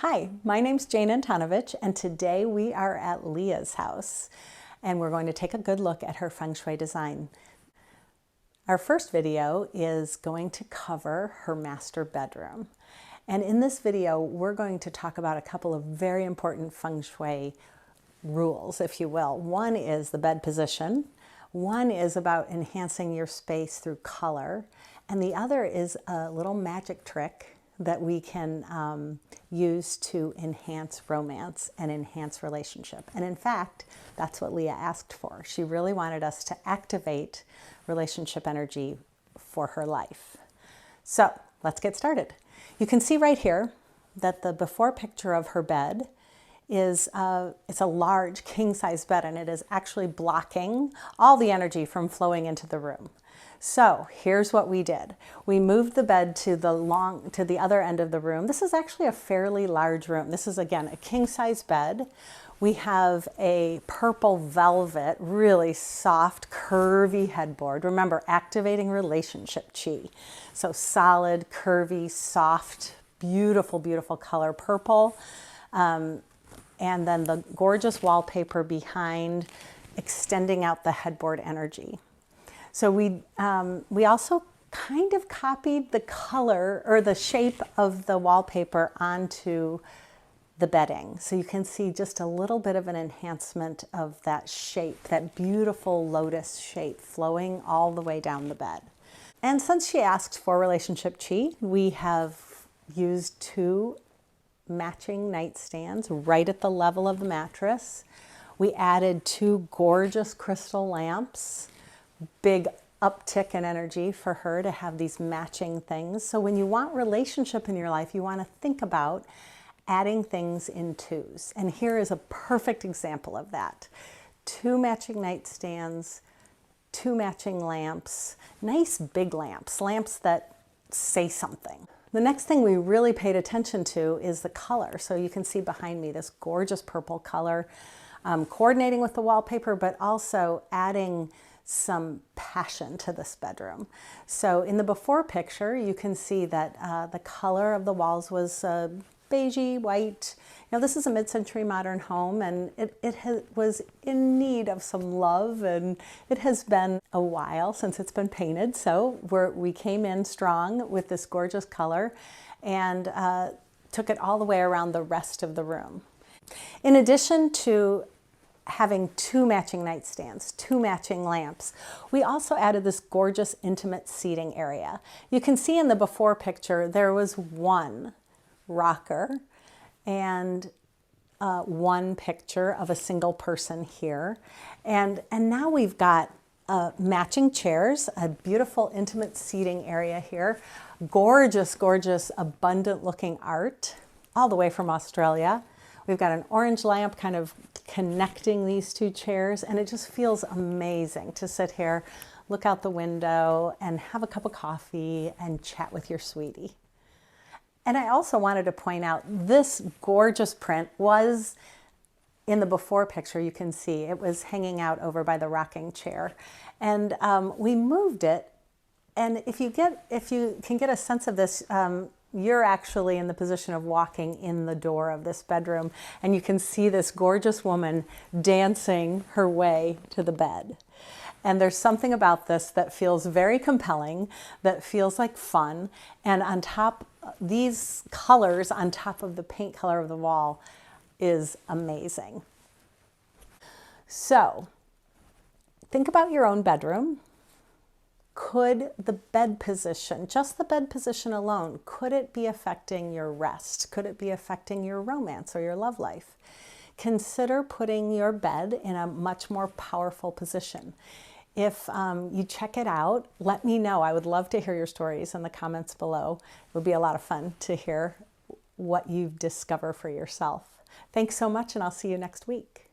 Hi, my name's Jane Antonovich, and today we are at Leah's house, and we're going to take a good look at her Feng Shui design. Our first video is going to cover her master bedroom. And in this video, we're going to talk about a couple of very important Feng Shui rules, if you will. One is the bed position. One is about enhancing your space through color. And the other is a little magic trick that we can use to enhance romance and enhance relationship. And in fact, that's what Leah asked for. She really wanted us to activate relationship energy for her life. So let's get started. You can see right here that the before picture of her bed is it's a large king-size bed, and it is actually blocking all the energy from flowing into the room. So here's what we did. We moved the bed to the other end of the room. This is actually a fairly large room. This is, again, a king-size bed. We have a purple velvet, really soft, curvy headboard. Remember, activating relationship chi. So solid, curvy, soft, beautiful, beautiful color, purple. And then the gorgeous wallpaper behind, extending out the headboard energy. So we also kind of copied the color or the shape of the wallpaper onto the bedding. So you can see just a little bit of an enhancement of that shape, that beautiful lotus shape flowing all the way down the bed. And since she asked for relationship chi, we have used two matching nightstands right at the level of the mattress. We added two gorgeous crystal lamps. Big uptick in energy for her to have these matching things. So when you want relationship in your life, you want to think about adding things in twos. And here is a perfect example of that. Two matching nightstands, two matching lamps, nice big lamps, lamps that say something. The next thing we really paid attention to is the color. So you can see behind me this gorgeous purple color, coordinating with the wallpaper, but also adding some passion to this bedroom. So in the before picture, you can see that the color of the walls was beigey, white. Now this is a mid-century modern home, and it was in need of some love, and it has been a while since it's been painted. So we came in strong with this gorgeous color and took it all the way around the rest of the room. In addition to having two matching nightstands, two matching lamps, we also added this gorgeous intimate seating area. You can see in the before picture there was one rocker and one picture of a single person here. And now we've got matching chairs, a beautiful intimate seating area here, gorgeous, gorgeous, abundant looking art all the way from Australia. We've got an orange lamp kind of connecting these two chairs, and it just feels amazing to sit here, look out the window, and have a cup of coffee and chat with your sweetie. And I also wanted to point out this gorgeous print was in the before picture. You can see it was hanging out over by the rocking chair, and we moved it. And if you can get a sense of this, you're actually in the position of walking in the door of this bedroom, and you can see this gorgeous woman dancing her way to the bed. And there's something about this that feels very compelling, that feels like fun, and on top, these colors on top of the paint color of the wall is amazing. So think about your own bedroom. Could the bed position, just the bed position alone, could it be affecting your rest? Could it be affecting your romance or your love life? Consider putting your bed in a much more powerful position. If you check it out, let me know. I would love to hear your stories in the comments below. It would be a lot of fun to hear what you discover for yourself. Thanks so much, and I'll see you next week.